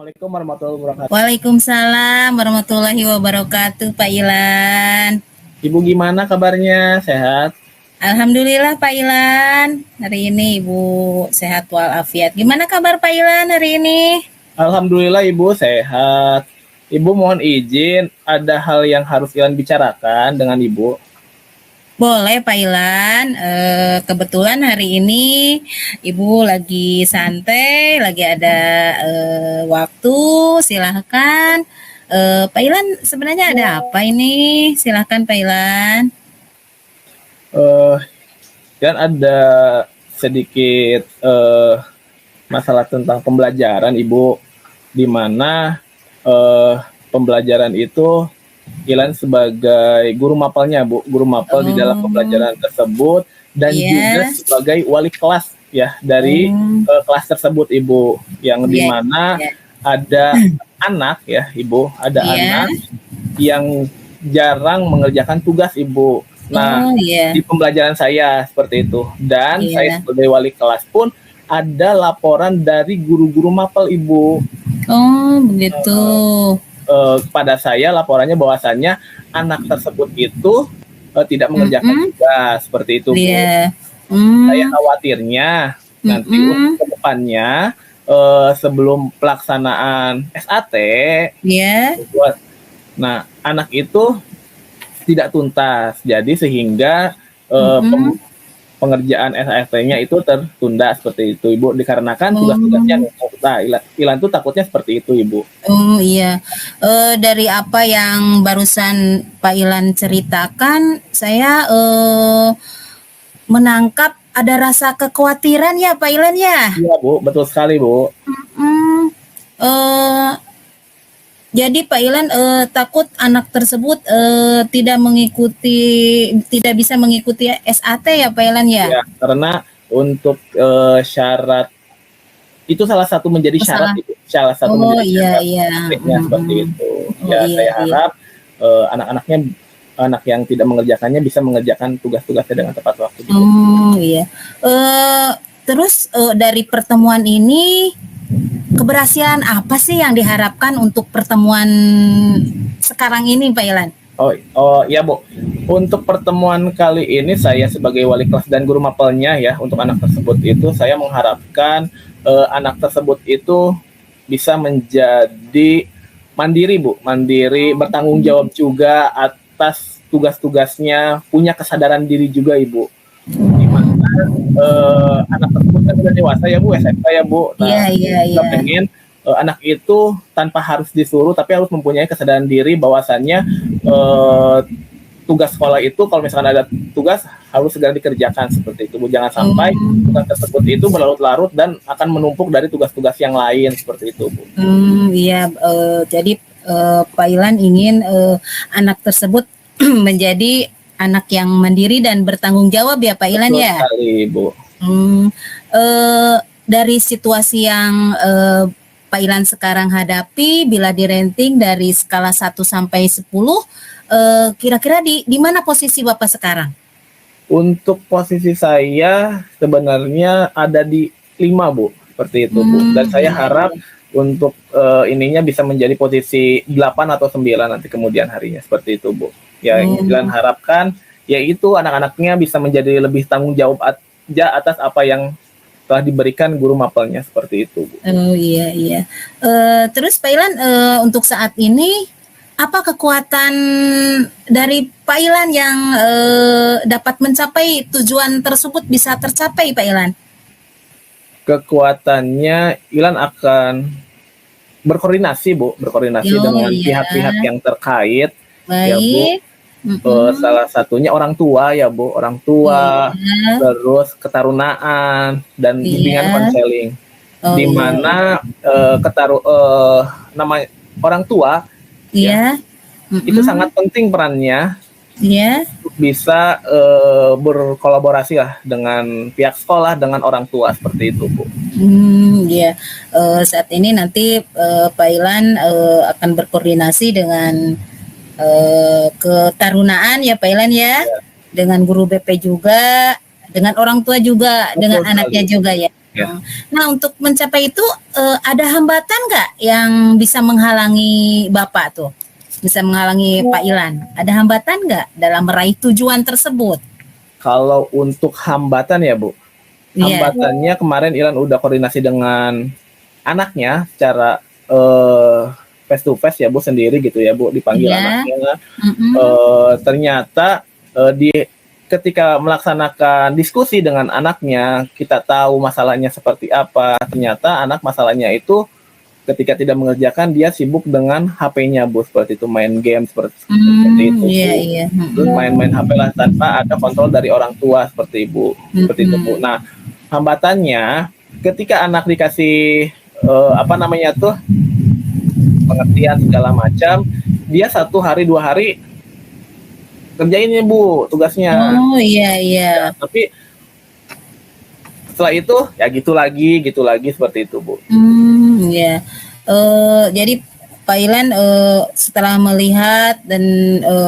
Assalamualaikum warahmatullahi wabarakatuh. Waalaikumsalam warahmatullahi wabarakatuh, Pak Ilan. Ibu gimana kabarnya? Sehat? Alhamdulillah Pak Ilan. Hari ini Ibu sehat walafiat. Gimana kabar Pak Ilan hari ini? Alhamdulillah Ibu sehat. Ibu mohon izin, ada hal yang harus Ilan bicarakan dengan Ibu. Boleh Pak Ilan. Kebetulan hari ini Ibu lagi santai, lagi ada waktu. Silahkan. Pak Ilan sebenarnya ada apa ini? Silahkan Pak Ilan. Kan ada sedikit masalah tentang pembelajaran Ibu, di mana pembelajaran itu Ilan sebagai guru mapelnya Bu, guru mapel di dalam pembelajaran tersebut dan juga sebagai wali kelas ya dari kelas tersebut Ibu, yang dimana ada anak ya Ibu, ada anak yang jarang mengerjakan tugas Ibu. Nah, di pembelajaran saya seperti itu, dan saya sebagai wali kelas pun ada laporan dari guru-guru mapel Ibu. Oh begitu. Kepada saya laporannya bahwasannya anak tersebut itu tidak mengerjakan tugas seperti itu Bu. Saya khawatirnya nanti untuk kedepannya sebelum pelaksanaan SAT, nah anak itu tidak tuntas, jadi sehingga pengerjaan SAT-nya itu tertunda seperti itu Ibu, dikarenakan tugas-tugasnya Ilan tuh takutnya seperti itu Ibu. Dari apa yang barusan Pak Ilan ceritakan, saya menangkap ada rasa kekhawatiran ya Pak Ilan ya. Iya Bu, betul sekali Bu. Jadi Pak Ilan takut anak tersebut tidak bisa mengikuti SAT ya Pak Ilan ya? Ya, karena untuk syarat itu salah satu menjadi syarat Ibu. Salah satu menjadi syarat seperti itu. Saya harap anak yang tidak mengerjakannya bisa mengerjakan tugas-tugasnya dengan tepat waktu. Terus dari pertemuan ini keberhasilan apa sih yang diharapkan untuk pertemuan sekarang ini Pak Ilan? Oh ya Bu, untuk pertemuan kali ini saya sebagai wali kelas dan guru mapelnya ya, untuk anak tersebut itu saya mengharapkan anak tersebut itu bisa menjadi mandiri Bu, mandiri, bertanggung jawab juga atas tugas-tugasnya, punya kesadaran diri juga Ibu. Dimana anak tersebut kan sudah dewasa ya Bu, SMP ya Bu. Nah, kita pengen anak itu tanpa harus disuruh, tapi harus mempunyai kesadaran diri bahwasannya tugas sekolah itu kalau misalkan ada tugas harus segera dikerjakan seperti itu Bu. Jangan sampai tugas tersebut itu berlarut-larut dan akan menumpuk dari tugas-tugas yang lain seperti itu Bu. Jadi Pak Ilan ingin anak tersebut menjadi anak yang mandiri dan bertanggung jawab ya Pak Ilan. Betul sekali Bu. Dari situasi yang Pak Ilan sekarang hadapi, bila di-ranking dari skala 1 sampai 10, kira-kira di mana posisi Bapak sekarang? Untuk posisi saya sebenarnya ada di 5 Bu, seperti itu Bu. Dan saya harap untuk ininya bisa menjadi posisi 8 atau 9 nanti kemudian harinya, seperti itu Bu. Ya, yang Ilan harapkan yaitu anak-anaknya bisa menjadi lebih tanggung jawab atas apa yang telah diberikan guru mapelnya, seperti itu Bu. Terus Pak Ilan, untuk saat ini apa kekuatan dari Pak Ilan yang dapat mencapai tujuan tersebut bisa tercapai Pak Ilan? Kekuatannya Ilan akan berkoordinasi Bu, dengan pihak-pihak yang terkait ya Bu. Salah satunya orang tua ya Bu, orang tua, terus ketarunaan dan bimbingan konseling, di mana nama orang tua itu sangat penting perannya untuk bisa berkolaborasi lah dengan pihak sekolah, dengan orang tua, seperti itu Bu. Saat ini nanti Pak Ilan akan berkoordinasi dengan ketarunaan ya Pak Ilan ya, dengan guru BP juga, dengan orang tua juga, dengan anaknya juga ya. Ya. Nah, untuk mencapai itu ada hambatan nggak yang bisa menghalangi Bapak tuh? Bisa menghalangi Pak Ilan? Ada hambatan nggak dalam meraih tujuan tersebut? Kalau untuk hambatan ya Bu, Iya, hambatannya kemarin Ilan udah koordinasi dengan anaknya secara face to face ya Bu, sendiri gitu ya Bu, dipanggil iya, anaknya. mm-mm, Ternyata di ketika melaksanakan diskusi dengan anaknya, kita tahu masalahnya seperti apa. Ternyata anak masalahnya itu ketika tidak mengerjakan, dia sibuk dengan HP-nya Bu, seperti itu, main game seperti itu iya, Bu. iya, Terus main-main HP lah tanpa ada kontrol dari orang tua seperti Ibu, seperti itu Bu. Nah, hambatannya ketika anak dikasih apa namanya tuh, pengertian segala macam, dia 1 hari 2 hari kerjain ya Bu tugasnya. oh iya, iya, Ya, tapi setelah itu ya gitu lagi seperti itu Bu. iya. Jadi Pak Ilan setelah melihat dan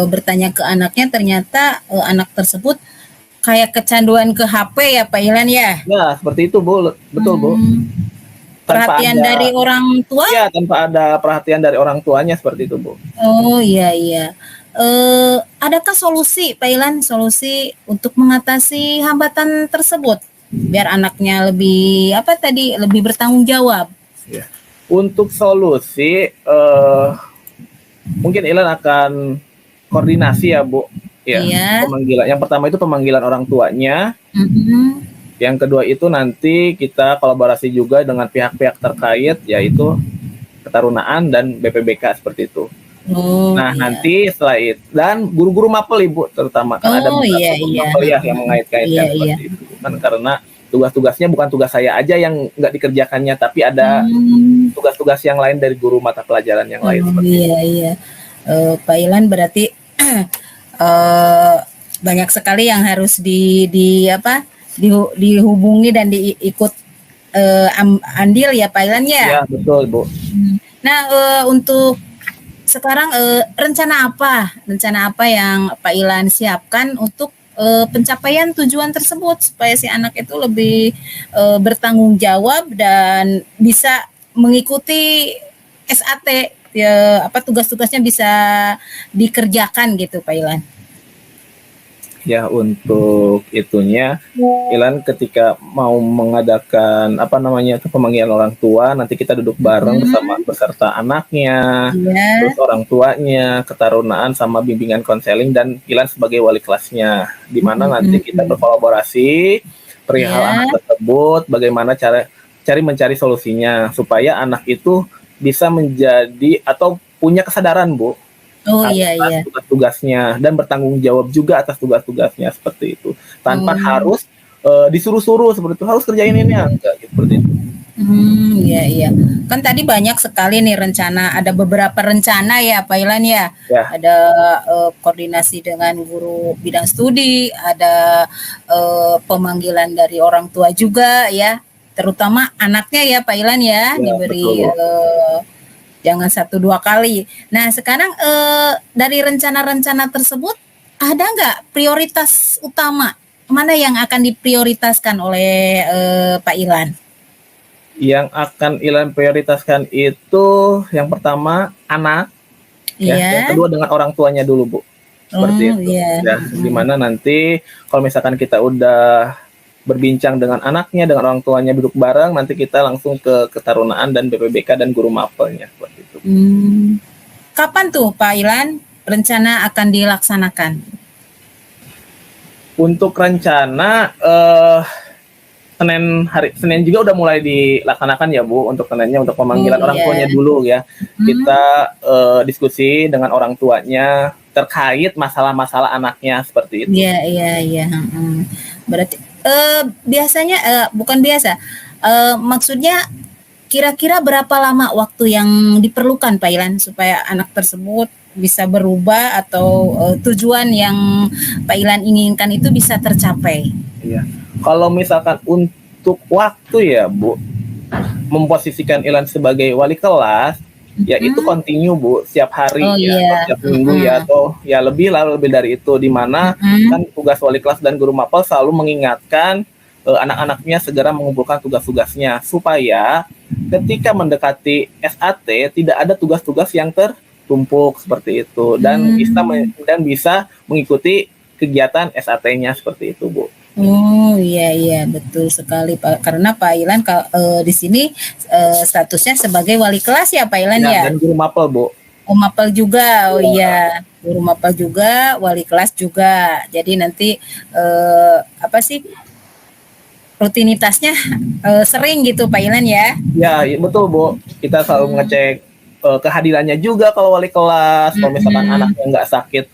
bertanya ke anaknya, ternyata anak tersebut kayak kecanduan ke HP ya Pak Ilan ya. Ya seperti itu Bu, betul Bu. Tanpa Perhatian ada, dari orang tua? ya tanpa ada perhatian dari orang tuanya seperti itu Bu. Oh iya, iya. Adakah solusi Pak Ilan, solusi untuk mengatasi hambatan tersebut biar anaknya lebih apa tadi, lebih bertanggung jawab? Ya. Untuk solusi mungkin Ilan akan koordinasi ya Bu. Ya, Iya. pemanggilan. Yang pertama itu pemanggilan orang tuanya. Mhm. Yang kedua itu nanti kita kolaborasi juga dengan pihak-pihak terkait, yaitu Ketarunaan dan BPBK seperti itu. Oh Nah, iya. nanti setelah itu, dan guru-guru mapel Ibu terutama, kan ada Oh beberapa iya, guru iya. mapel ya yang mengait-kaitkan Iya, iya. seperti itu. Kan karena tugas-tugasnya bukan tugas saya aja yang nggak dikerjakannya, tapi ada tugas-tugas yang lain dari guru mata pelajaran yang lain seperti itu. Iya, iya. Pak Ilan berarti banyak sekali yang harus di apa dihubungi dan diikut andil ya Pak Ilan ya. Ya, betul Bu. Nah, untuk sekarang rencana apa yang Pak Ilan siapkan untuk pencapaian tujuan tersebut supaya si anak itu lebih bertanggung jawab dan bisa mengikuti SAT ya, apa tugas-tugasnya bisa dikerjakan gitu Pak Ilan. Ya, untuk itunya Ilan ketika mau mengadakan apa namanya itu pemanggilan orang tua, nanti kita duduk bareng beserta anaknya, Iya. terus orang tuanya, Ketarunaan sama bimbingan konseling, dan Ilan sebagai wali kelasnya, di mana nanti kita berkolaborasi perihal Iya. anak tersebut, bagaimana cari mencari solusinya supaya anak itu bisa menjadi atau punya kesadaran Bu Oh iya, atas iya. tugas-tugasnya dan bertanggung jawab juga atas tugas-tugasnya seperti itu, tanpa harus disuruh-suruh seperti itu, harus kerjain ini enggak gitu, seperti itu. Iya, iya. Kan tadi banyak sekali nih rencana, ada beberapa rencana ya Pak Ilan ya. Ya. Ada koordinasi dengan guru bidang studi, ada pemanggilan dari orang tua juga ya, terutama anaknya ya Pak Ilan ya, Ya, diberi betul. jangan 1-2 kali. Nah sekarang dari rencana-rencana tersebut ada nggak prioritas utama mana yang akan diprioritaskan oleh Pak Ilan? Yang akan Ilan prioritaskan itu yang pertama anak, ya. Iya. Yang kedua dengan orang tuanya dulu Bu, seperti itu. Iya. Ya, dimana nanti kalau misalkan kita udah berbincang dengan anaknya, dengan orang tuanya, duduk bareng, nanti kita langsung ke Ketarunaan dan BPBK dan guru mapelnya seperti itu. Kapan tuh Pak Ilan rencana akan dilaksanakan? Untuk rencana Senin juga udah mulai dilaksanakan ya Bu, untuk Seninnya untuk pemanggilan orang tuanya dulu ya. Kita diskusi dengan orang tuanya terkait masalah-masalah anaknya seperti itu. Iya, iya, iya. Berarti biasanya bukan biasa. Maksudnya kira-kira berapa lama waktu yang diperlukan Pak Ilan supaya anak tersebut bisa berubah atau tujuan yang Pak Ilan inginkan itu bisa tercapai? Iya. Kalau misalkan untuk waktu ya Bu, memposisikan Ilan sebagai wali kelas, ya itu continue Bu, setiap hari ya, setiap minggu ya, atau ya lebih dari itu, di mana kan tugas wali kelas dan guru mapel selalu mengingatkan anak-anaknya segera mengumpulkan tugas-tugasnya supaya ketika mendekati SAT tidak ada tugas-tugas yang tertumpuk seperti itu dan bisa mengikuti kegiatan SAT-nya seperti itu, Bu. Oh iya iya betul sekali Pak. Karena Pak Ilan di sini statusnya sebagai wali kelas ya Pak Ilan ya. Dan guru mapel, Bu. Oh mapel juga, oh iya guru mapel juga, wali kelas juga. Jadi nanti apa sih rutinitasnya sering gitu Pak Ilan ya? Ya betul Bu. Kita selalu ngecek kehadirannya juga kalau wali kelas. Kalau misalkan anaknya nggak sakit.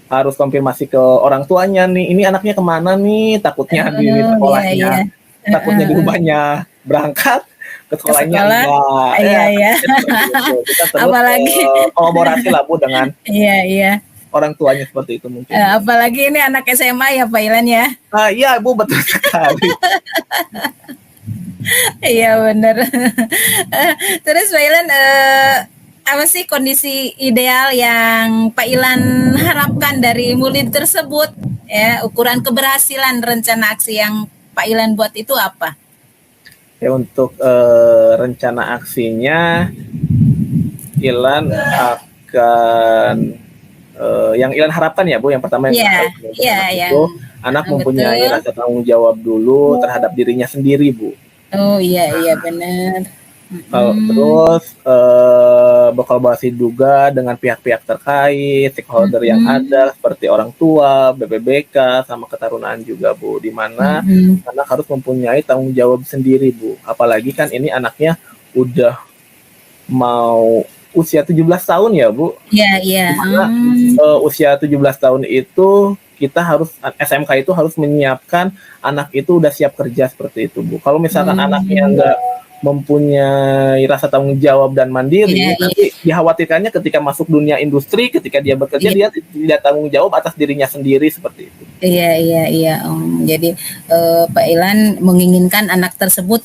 Harus konfirmasi ke orang tuanya nih, ini anaknya kemana nih, takutnya di sekolahnya, takutnya di rumahnya berangkat, ke sekolahnya enggak. Iya. Kita terus Apalagi kolaborasi lah Bu dengan iya. orang tuanya seperti itu mungkin. Apalagi ini anak SMA ya Pak Ilan ya? Iya Bu, betul sekali. Iya benar. Terus Pak Ilan apa sih kondisi ideal yang Pak Ilan harapkan dari Mulid tersebut ya, ukuran keberhasilan rencana aksi yang Pak Ilan buat itu apa? Ya untuk rencana aksinya Ilan akan yang Ilan harapkan ya Bu, yang pertama yang itu anak mempunyai rasa tanggung jawab dulu terhadap dirinya sendiri Bu. Oh iya benar. Terus berkolaborasi juga dengan pihak-pihak terkait, stakeholder yang ada seperti orang tua, BPBK, sama ketarunaan juga Bu, di mana anak harus mempunyai tanggung jawab sendiri Bu. Apalagi kan ini anaknya udah mau usia 17 tahun ya Bu. Iya. Usia 17 tahun itu kita harus SMK itu harus menyiapkan anak itu udah siap kerja seperti itu Bu. Kalau misalkan anaknya enggak mempunyai rasa tanggung jawab dan mandiri, nanti dikhawatirkannya ketika masuk dunia industri, ketika dia bekerja dia tidak tanggung jawab atas dirinya sendiri seperti itu. Iya. Jadi Pak Ilan menginginkan anak tersebut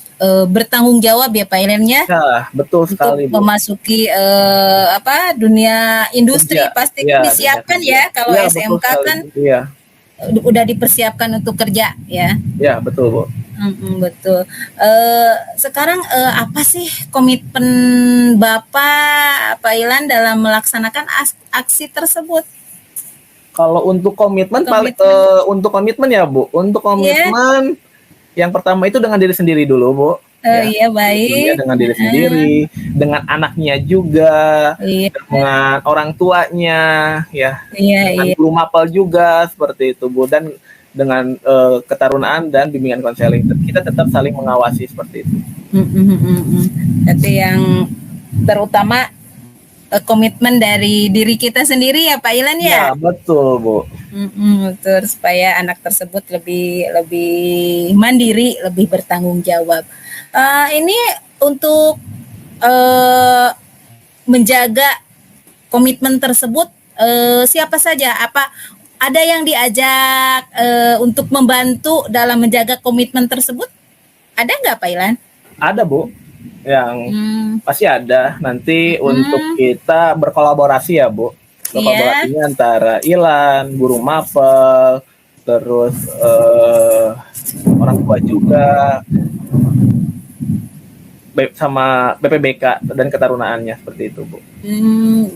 bertanggung jawab ya Pak Ilan ya? Ya, betul sekali untuk memasuki dunia industri pasti disiapkan ya kalau SMK kan udah dipersiapkan untuk kerja ya. Ya betul Bu. Betul. Sekarang apa sih komitmen Bapak Pak Ilan dalam melaksanakan aksi tersebut? Kalau untuk komitmen untuk komitmen ya Bu. Untuk komitmen yang pertama itu dengan diri sendiri dulu Bu. Iya baik. Dengan diri sendiri, dengan anaknya juga, dengan orang tuanya, dengan guru mapel juga seperti itu Bu, dan dengan ketarunaan dan bimbingan konseling kita tetap saling mengawasi seperti itu. Jadi yang terutama komitmen dari diri kita sendiri ya Pak Ilan ya. Ya betul Bu. Betul, supaya anak tersebut lebih mandiri, lebih bertanggung jawab. Ini untuk menjaga komitmen tersebut siapa saja? Apa ada yang diajak untuk membantu dalam menjaga komitmen tersebut? Ada nggak Pak Ilan? Ada Bu, yang pasti ada. Nanti untuk kita berkolaborasi ya Bu. Berkolaborasinya antara Ilan, guru mapel, terus orang tua juga, sama BPBK dan ketarunaannya seperti itu Bu.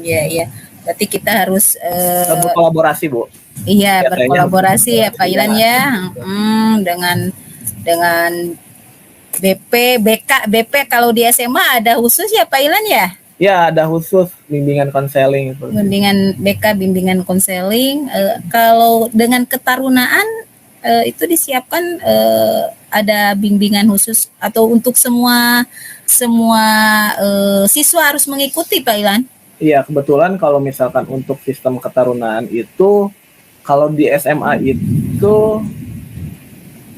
Iya. Berarti kita harus berkolaborasi Bu. Iya, berkolaborasi ya Pak Ilan ya, dengan BP kalau di SMA ada khusus ya Pak Ilan ya? Ya, ada khusus bimbingan konseling. Bimbingan konseling. Kalau dengan ketarunaan itu disiapkan ada bimbingan khusus atau untuk semua siswa harus mengikuti Pak Ilan? Iya, kebetulan kalau misalkan untuk sistem ketarunaan itu, kalau di SMA itu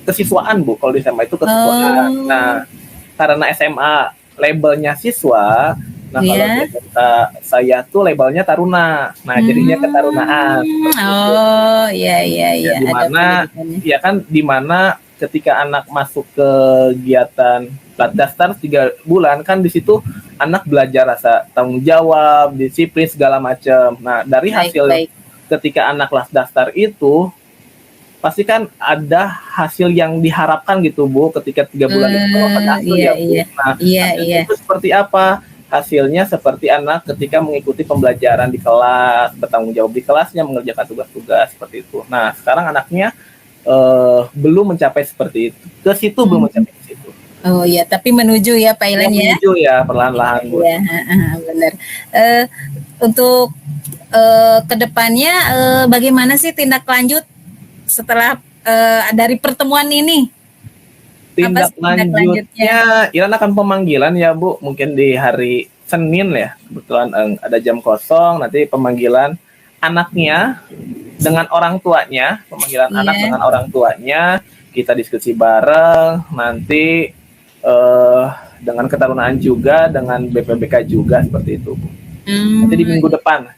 kesiswaan Bu, kalau di SMA itu kesiswaan. Nah, karena SMA labelnya siswa, nah kalau di SMK saya tuh labelnya taruna. Nah, jadinya ketarunaan. Iya. Dimana ketika anak masuk ke kegiatan Latdastar 3 bulan kan di situ anak belajar rasa tanggung jawab, disiplin segala macam. Nah, dari hasil ketika anak Latdastar itu pasti kan ada hasil yang diharapkan gitu Bu, ketika 3 bulan itu ada hasil Iya, ya Bu. iya, Nah, iya, hasilnya iya. itu seperti apa? Hasilnya seperti anak ketika mengikuti pembelajaran di kelas, bertanggung jawab di kelasnya, mengerjakan tugas-tugas seperti itu. Nah, sekarang anaknya belum mencapai seperti itu. Ke situ belum mencapai ke situ. Oh iya, tapi menuju ya Pak Ya Ilan ya. menuju ya perlahan-lahan Bu. Iya, benar. Untuk kedepannya bagaimana sih tindak lanjut setelah dari pertemuan ini? Apa Tindak sih tindak lanjutnya, Iran akan pemanggilan ya Bu, mungkin di hari Senin ya, kebetulan ada jam kosong, nanti pemanggilan anaknya dengan orang tuanya, pemanggilan Iya. anak dengan orang tuanya, kita diskusi bareng, nanti dengan ketarunaan juga, dengan BPBK juga, seperti itu Bu. Nanti di minggu depan.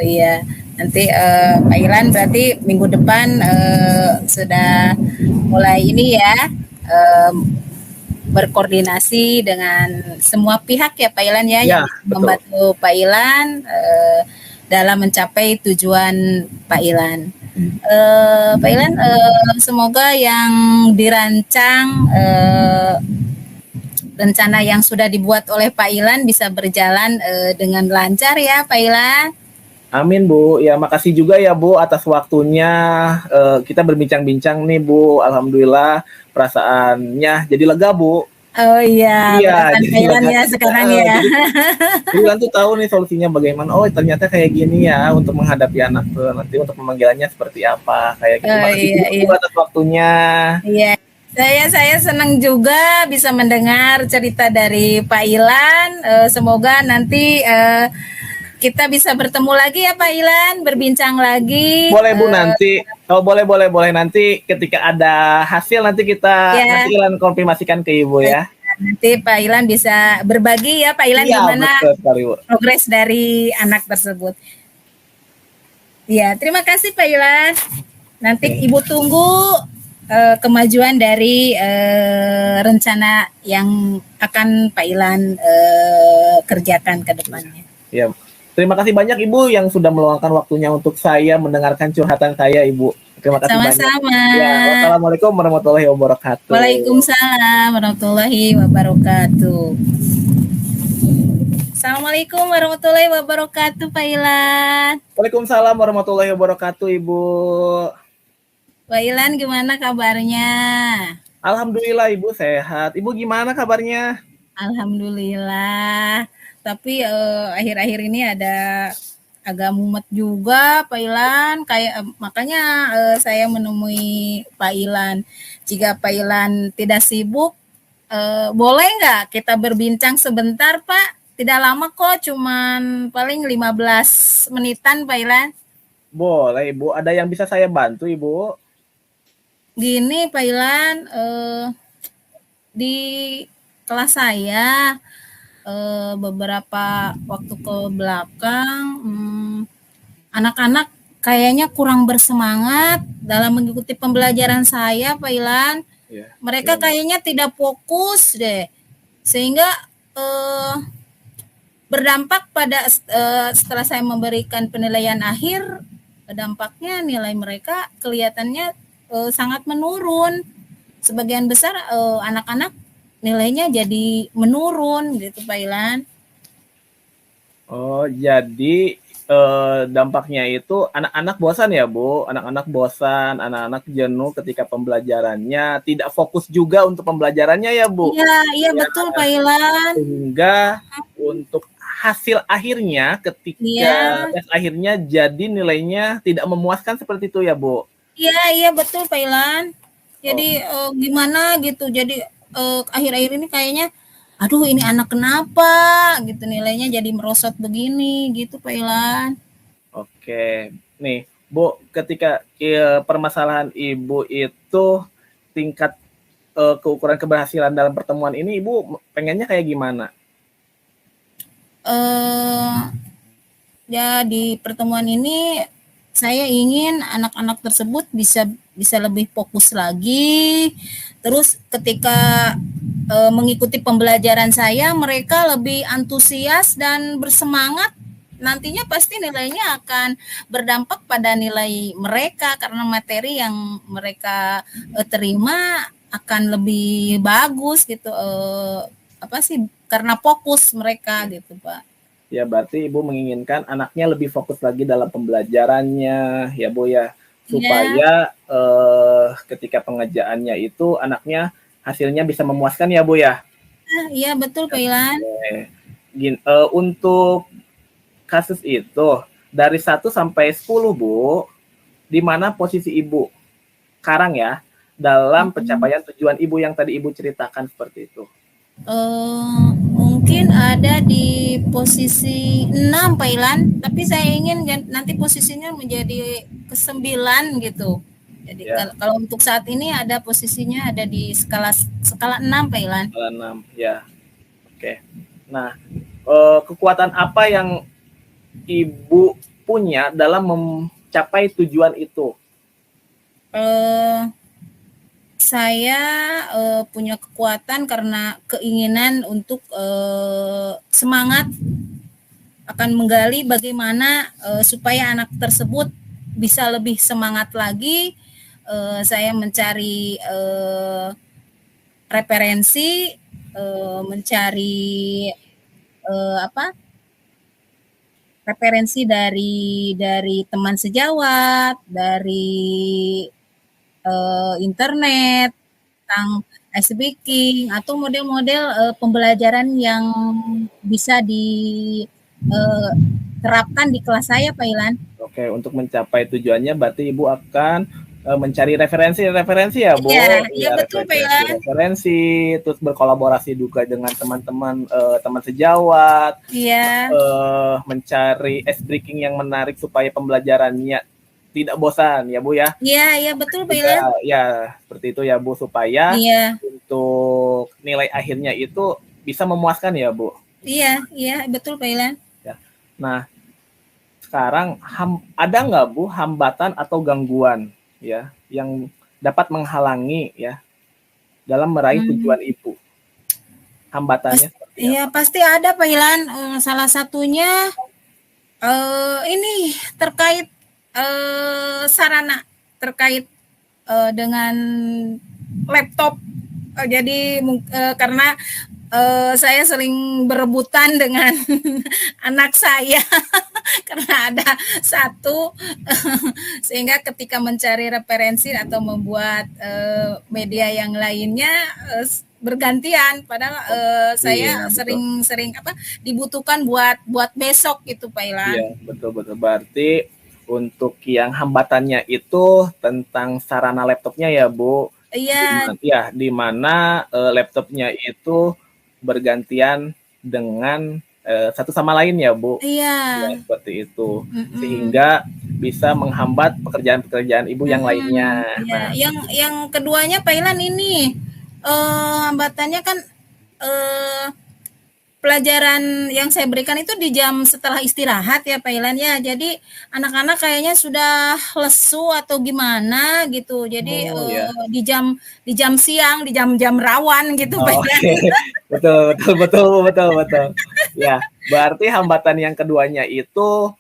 Iya, nanti Pak Ilan berarti minggu depan sudah mulai ini ya berkoordinasi dengan semua pihak ya Pak Ilan ya, yang betul. membantu Pak Ilan dalam mencapai tujuan Pak Ilan. Pak Ilan, semoga yang dirancang rencana yang sudah dibuat oleh Pak Ilan bisa berjalan dengan lancar ya Pak Ilan. Amin Bu, ya makasih juga ya Bu atas waktunya, kita berbincang-bincang nih Bu, alhamdulillah perasaannya jadi lega Bu. Oh iya, Iya, Pak Ilan ya sekarang ya. Jadi kan tuh tahu nih solusinya bagaimana, oh ternyata kayak gini ya untuk menghadapi anak tuh, nanti untuk pemanggilannya seperti apa, kayak gitu. Makasih Bu atas waktunya. Iya. Saya senang juga bisa mendengar cerita dari Pak Ilan. Semoga nanti kita bisa bertemu lagi ya Pak Ilan, berbincang lagi. Boleh Bu nanti. Oh boleh nanti ketika ada hasil nanti kita nanti Ilan konfirmasikan ke Ibu ya. Nanti Pak Ilan bisa berbagi ya Pak Ilan gimana progres dari anak tersebut. Ya, terima kasih Pak Ilan. Nanti Ibu tunggu kemajuan dari rencana yang akan Pak Ilan kerjakan ke depannya. Ya, terima kasih banyak Ibu yang sudah meluangkan waktunya untuk saya mendengarkan curhatan saya Ibu. Terima kasih Sama-sama. banyak. Ya, wassalamualaikum warahmatullahi wabarakatuh. Waalaikumsalam warahmatullahi wabarakatuh. Assalamualaikum warahmatullahi wabarakatuh Pak Ilan. Waalaikumsalam warahmatullahi wabarakatuh Ibu. Pak Ilan gimana kabarnya? Alhamdulillah Ibu sehat. Ibu gimana kabarnya? Alhamdulillah. Tapi akhir-akhir ini ada agak mumet juga Pak Ilan. Makanya saya menemui Pak Ilan. Jika Pak Ilan tidak sibuk, boleh nggak kita berbincang sebentar Pak? Tidak lama kok, cuman paling 15 menitan Pak Ilan. Boleh Ibu. Ada yang bisa saya bantu Ibu? Gini Pak Ilan, di kelas saya beberapa waktu ke belakang anak-anak kayaknya kurang bersemangat dalam mengikuti pembelajaran saya Pak Ilan. Mereka kayaknya tidak fokus deh, sehingga berdampak pada setelah saya memberikan penilaian akhir, dampaknya nilai mereka kelihatannya sangat menurun. Sebagian besar anak-anak nilainya jadi menurun gitu Pak Ilan. Oh, jadi dampaknya itu anak-anak bosan ya Bu? Anak-anak bosan, anak-anak jenuh ketika pembelajarannya, tidak fokus juga untuk pembelajarannya ya Bu? Iya betul Pak Ilan. Sehingga untuk hasil akhirnya ketika tes akhirnya jadi nilainya tidak memuaskan seperti itu ya Bu? Iya betul Pak Ilan. Jadi gimana gitu. Jadi akhir-akhir ini kayaknya aduh ini anak kenapa gitu nilainya jadi merosot begini gitu Pak Ilan. Oke. Nih Bu, ketika permasalahan Ibu itu tingkat keukuran keberhasilan dalam pertemuan ini Ibu pengennya kayak gimana? Ya di pertemuan ini saya ingin anak-anak tersebut bisa lebih fokus lagi. Terus ketika mengikuti pembelajaran saya, mereka lebih antusias dan bersemangat nantinya pasti nilainya akan berdampak pada nilai mereka karena materi yang mereka terima akan lebih bagus gitu, apa sih, karena fokus mereka gitu Pak. Ya, berarti Ibu menginginkan anaknya lebih fokus lagi dalam pembelajarannya, ya Bu ya, Iya, supaya ketika pengerjaannya itu anaknya hasilnya bisa memuaskan ya Bu ya. iya betul Pak Ilan. Untuk kasus itu dari 1 sampai 10 Bu, di mana posisi Ibu sekarang ya dalam Mm-mm. pencapaian tujuan Ibu yang tadi Ibu ceritakan seperti itu? Mungkin ada di posisi 6 Pak Ilan, tapi saya ingin nanti posisinya menjadi ke-9 gitu. Jadi Ya, kalau untuk saat ini ada posisinya ada di skala skala 6 Pak Ilan. 6 ya. Oke. Nah, kekuatan apa yang Ibu punya dalam mencapai tujuan itu? Eh, saya punya kekuatan karena keinginan untuk semangat akan menggali bagaimana supaya anak tersebut bisa lebih semangat lagi. Saya mencari referensi, mencari apa referensi dari teman sejawat, dari internet tentang ice baking atau model-model pembelajaran yang bisa diterapkan di kelas saya, Pak Ilan. Oke, untuk mencapai tujuannya berarti Ibu akan mencari referensi-referensi ya, Bu. Iya, iya Ya, betul, Pak Ilan. referensi-referensi, terus berkolaborasi juga dengan teman-teman teman sejawat, Iya, mencari ice breaking yang menarik supaya pembelajarannya tidak bosan ya, Bu ya. iya, iya betul, Pak Juga Ilan. ya seperti itu ya, Bu, supaya Iya, untuk nilai akhirnya itu bisa memuaskan ya, Bu. iya, iya betul, Pak Ilan. Ya. Nah, sekarang ada nggak Bu hambatan atau gangguan ya yang dapat menghalangi ya dalam meraih Hmm, tujuan Ibu? Hambatannya seperti iya apa? pasti ada, Pak Ilan. Salah satunya ini terkait sarana terkait dengan laptop. Jadi karena saya sering berebutan dengan anak saya karena ada satu sehingga ketika mencari referensi atau membuat media yang lainnya bergantian padahal saya Iya betul. sering-sering apa dibutuhkan buat besok gitu Pak Ilan. Iya betul betul. Berarti untuk yang hambatannya itu tentang sarana laptopnya ya Bu. Iya, Di mana laptopnya itu bergantian dengan satu sama lain ya Bu. iya, Ya, seperti itu. mm-mm. Sehingga bisa menghambat pekerjaan-pekerjaan Ibu yang lainnya. Iya, Nah, yang keduanya Pak Ilan ini hambatannya kan eh, pelajaran yang saya berikan itu di jam setelah istirahat ya Pak Ilan ya. Jadi anak-anak kayaknya sudah lesu atau gimana gitu. Jadi oh ya. di jam siang, di jam-jam rawan gitu Pak Oh, Ilan. oke. Betul, betul, betul, betul, betul. Ya, berarti hambatan yang keduanya itu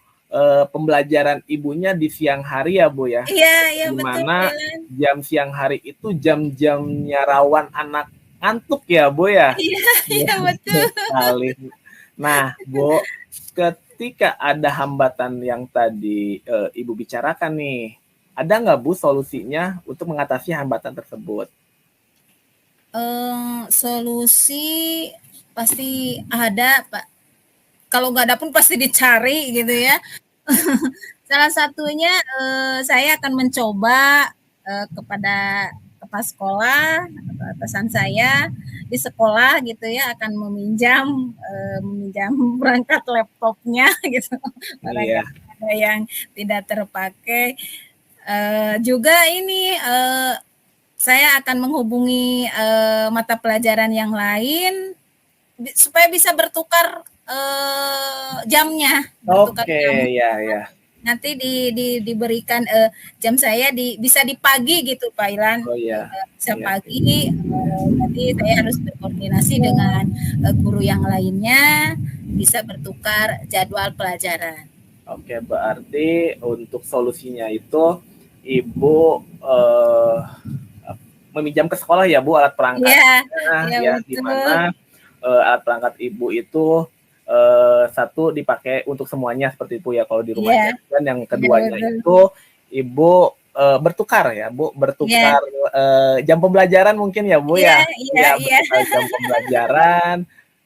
pembelajaran ibunya di siang hari ya, Bu ya. Iya, iya Di betul Pak mana Ilan. jam siang hari itu jam-jamnya rawan anak ngantuk ya, Bu ya. Iya, Iya, iya betul. betul sekali. Nah, Bu, ketika ada hambatan yang tadi Ibu bicarakan nih, ada nggak Bu solusinya untuk mengatasi hambatan tersebut? Solusi pasti ada Pak. Kalau nggak ada pun pasti dicari gitu ya. Salah satunya saya akan mencoba kepada kepala sekolah atau atasan saya di sekolah gitu ya akan meminjam perangkat laptopnya gitu Iya, barangkali ada yang tidak terpakai. Juga ini saya akan menghubungi mata pelajaran yang lain supaya bisa bertukar jamnya, bertukar oke, jam. ya, ya. nanti diberikan jam saya bisa di pagi gitu Pak Ilan. Oh iya, Bisa iya. pagi, nanti saya harus berkoordinasi dengan guru yang lainnya, bisa bertukar jadwal pelajaran. Oke, berarti untuk solusinya itu Ibu meminjam ke sekolah ya Bu alat Iya, perangkatnya iya ya, di betul. mana alat perangkat Ibu itu satu dipakai untuk semuanya seperti itu ya kalau di Iya, rumahnya. Dan yang iya keduanya betul. itu Ibu bertukar ya Bu, Iya, bertukar jam pembelajaran mungkin ya Bu iya, ya. iya, Ya, iya. bertukar jam pembelajaran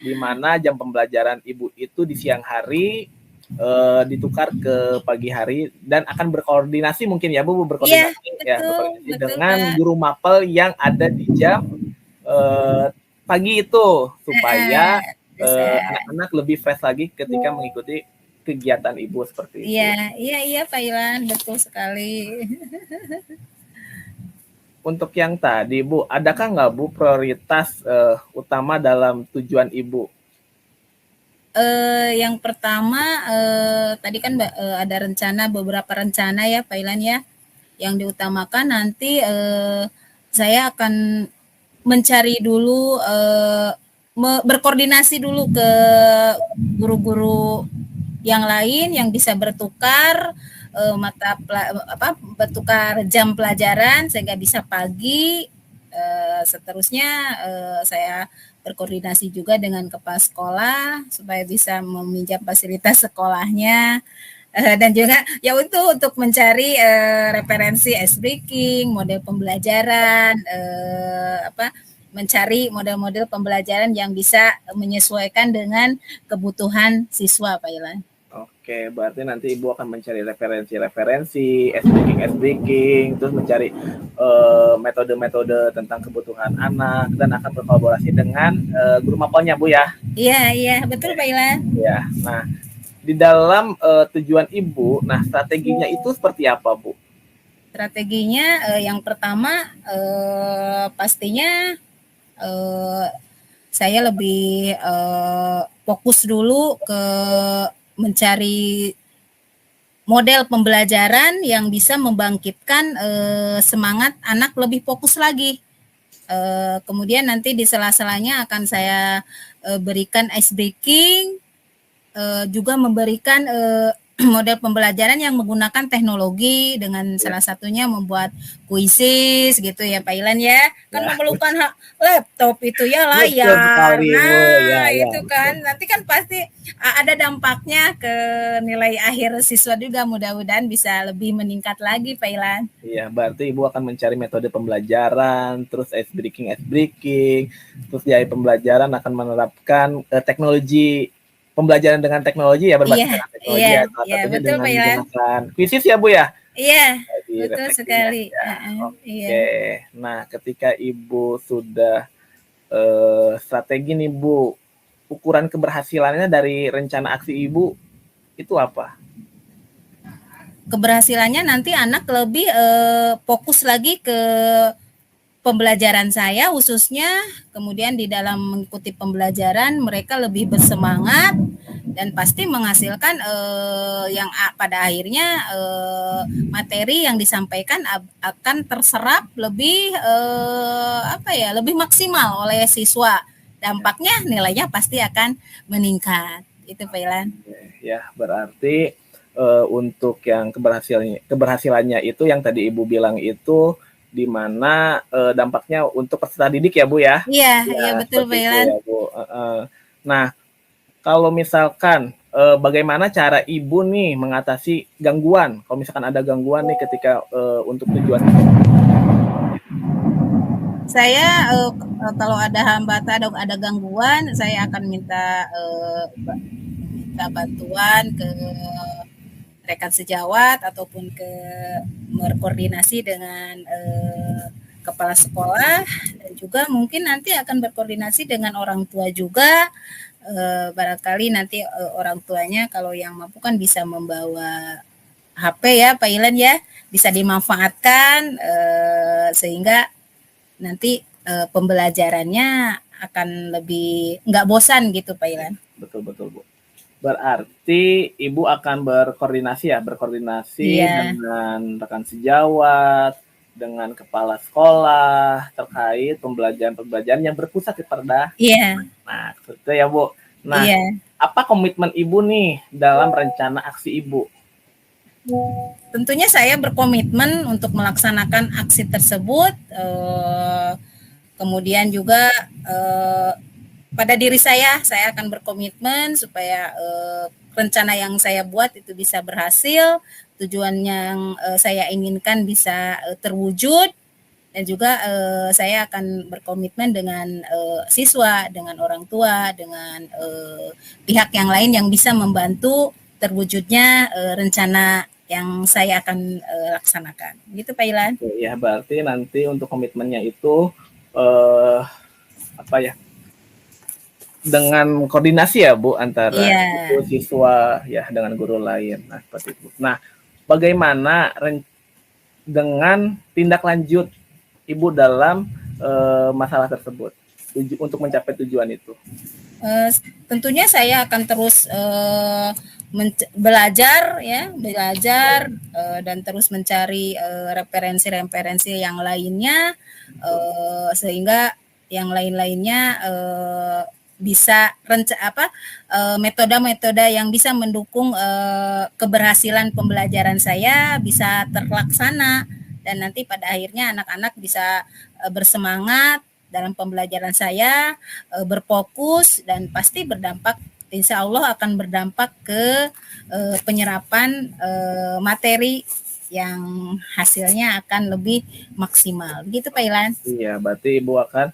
di mana jam pembelajaran Ibu itu di siang hari ditukar ke pagi hari dan akan berkoordinasi mungkin ya Bu, Iya, berkoordinasi ya, betul, berkoordinasi betul dengan Kak. guru mapel yang ada di jam pagi itu supaya Heeh, bisa. anak-anak lebih fresh lagi ketika mengikuti kegiatan Ibu seperti Iya, itu. iya, iya Pak Ilan, betul sekali. Untuk yang tadi Bu, adakah nggak Bu prioritas utama dalam tujuan Ibu? Yang pertama, tadi kan ada beberapa rencana ya Pak Ilan ya, yang diutamakan nanti saya akan mencari dulu, berkoordinasi dulu ke guru-guru yang lain yang bisa bertukar bertukar jam pelajaran sehingga bisa pagi. Seterusnya saya berkoordinasi juga dengan kepala sekolah supaya bisa meminjam fasilitas sekolahnya. Dan juga ya untuk mencari referensi ice breaking, model pembelajaran, mencari model-model pembelajaran yang bisa menyesuaikan dengan kebutuhan siswa, Pak Ilan. Oke, berarti nanti Ibu akan mencari referensi, S-breaking, terus mencari metode-metode tentang kebutuhan anak, dan akan berkolaborasi dengan guru mapelnya, Bu ya? Iya, iya, betul Pak Ilan. Ya, nah di dalam tujuan Ibu, nah strateginya itu seperti apa, Bu? Strateginya yang pertama pastinya saya lebih fokus dulu ke mencari model pembelajaran yang bisa membangkitkan semangat anak lebih fokus lagi. Kemudian nanti di sela-selanya akan saya berikan ice breaking, juga memberikan model pembelajaran yang menggunakan teknologi dengan salah satunya membuat kuisis gitu ya Pak Ilan ya. Kan Ya, memerlukan laptop itu ya betul layar. sekali, Bu. Ya, Nah, ya. itu kan nanti kan pasti ada dampaknya ke nilai akhir siswa juga, mudah-mudahan bisa lebih meningkat lagi Pak Ilan. Iya, berarti Ibu akan mencari metode pembelajaran, terus ice breaking, terus di pembelajaran akan menerapkan teknologi pembelajaran dengan teknologi ya, berbasis Iya, dengan teknologi iya, ya, salah iya satunya betul dengan Pak Ilan. menggunakan kuisis ya Bu ya, Iya, di betul refleksinya sekali. ya. Iya. Oke, nah ketika Ibu sudah strategi nih Bu, ukuran keberhasilannya dari rencana aksi Ibu itu apa? Keberhasilannya nanti anak lebih fokus lagi ke pembelajaran saya khususnya, kemudian di dalam mengikuti pembelajaran mereka lebih bersemangat dan pasti menghasilkan yang pada akhirnya materi yang disampaikan akan terserap lebih lebih maksimal oleh siswa. Dampaknya nilainya pasti akan meningkat. Itu Pak Ilan. Ya, berarti untuk yang keberhasilannya itu yang tadi Ibu bilang itu di mana dampaknya untuk peserta didik ya Bu ya? Iya, Ya, iya betul Pak seperti itu Ilan. ya Bu. Nah, kalau misalkan bagaimana cara Ibu nih mengatasi gangguan? Kalau misalkan ada gangguan nih ketika untuk tujuan Saya kalau ada hambatan atau ada gangguan, saya akan minta bantuan ke rekan sejawat ataupun berkoordinasi dengan kepala sekolah dan juga mungkin nanti akan berkoordinasi dengan orang tua juga. Barangkali nanti orang tuanya kalau yang mampu kan bisa membawa HP ya Pak Ilan ya, bisa dimanfaatkan sehingga nanti pembelajarannya akan lebih nggak bosan gitu Pak Ilan. betul betul Bu. Berarti Ibu akan berkoordinasi Iya, dengan rekan sejawat, dengan kepala sekolah terkait pembelajaran-pembelajaran yang berpusat kepada iya, nah, itu ya Bu. Nah, iya. apa komitmen Ibu nih dalam rencana aksi Ibu? Tentunya saya berkomitmen untuk melaksanakan aksi tersebut. Kemudian juga pada diri saya akan berkomitmen supaya rencana yang saya buat itu bisa berhasil, tujuan yang saya inginkan bisa terwujud, dan juga saya akan berkomitmen dengan siswa, dengan orang tua, dengan pihak yang lain yang bisa membantu terwujudnya rencana yang saya akan laksanakan. Gitu Pak Ilan. Ya, berarti nanti untuk komitmennya itu eh, apa ya? Dengan koordinasi ya Bu antara Iya. itu siswa ya dengan guru lain. Nah, seperti itu. Nah, bagaimana dengan tindak lanjut Ibu dalam masalah tersebut untuk mencapai tujuan itu? Tentunya saya akan terus belajar ya, belajar dan terus mencari referensi-referensi yang lainnya sehingga yang lain-lainnya bisa metode-metode yang bisa mendukung keberhasilan pembelajaran saya bisa terlaksana, dan nanti pada akhirnya anak-anak bisa bersemangat dalam pembelajaran saya, berfokus, dan pasti berdampak, insya Allah akan berdampak ke penyerapan materi yang hasilnya akan lebih maksimal. Begitu Pak Ilan? Iya, berarti Ibu akan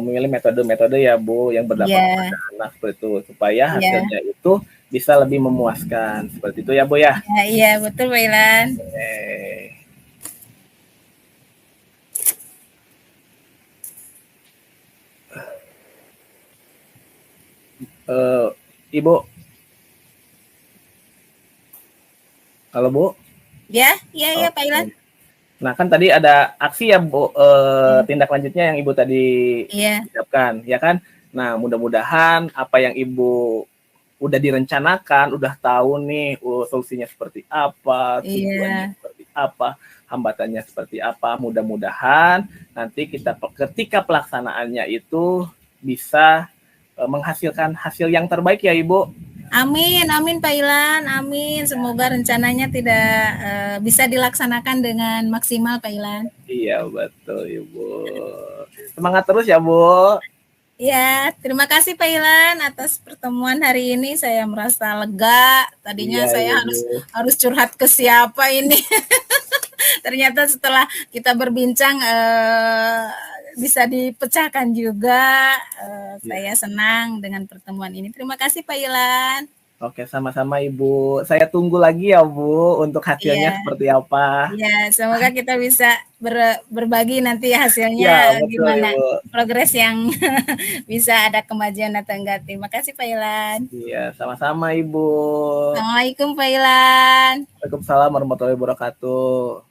memilih metode-metode ya Bu yang berdampak Iya, kepada anak seperti itu supaya iya, hasilnya itu bisa lebih memuaskan seperti itu ya Bu ya. iya, iya, betul Pak Ilan. Eh, Ibu, halo Bu. Ya, iya, iya Pak Ilan. Oke. Nah kan tadi ada aksi ya Bu, tindak lanjutnya yang Ibu tadi Iya, ucapkan, ya kan? Nah mudah-mudahan apa yang Ibu udah direncanakan, udah tahu nih solusinya seperti apa, tujuannya iya. seperti apa, hambatannya seperti apa. Mudah-mudahan nanti kita ketika pelaksanaannya itu bisa menghasilkan hasil yang terbaik ya Ibu. Amin, amin Pak Ilan, amin. Semoga rencananya tidak bisa dilaksanakan dengan maksimal Pak Ilan. Iya betul Ibu. Semangat terus ya Bu. Ya, terima kasih Pak Ilan atas pertemuan hari ini. Saya merasa lega. Tadinya Iya saya Ibu. harus curhat ke siapa ini. Ternyata setelah kita berbincang bisa dipecahkan juga. Ya. Saya senang dengan pertemuan ini. Terima kasih Pak Ilan. Oke, sama-sama Ibu. Saya tunggu lagi ya Bu untuk hasilnya Iya. seperti apa. Ya, semoga kita bisa berbagi nanti Iya, hasilnya betul gimana Ibu. progres yang bisa ada kemajuan atau enggak. Terima kasih Pak Ilan. Iya, sama-sama Ibu. Assalamualaikum Pak Ilan. Waalaikumsalam warahmatullahi wabarakatuh.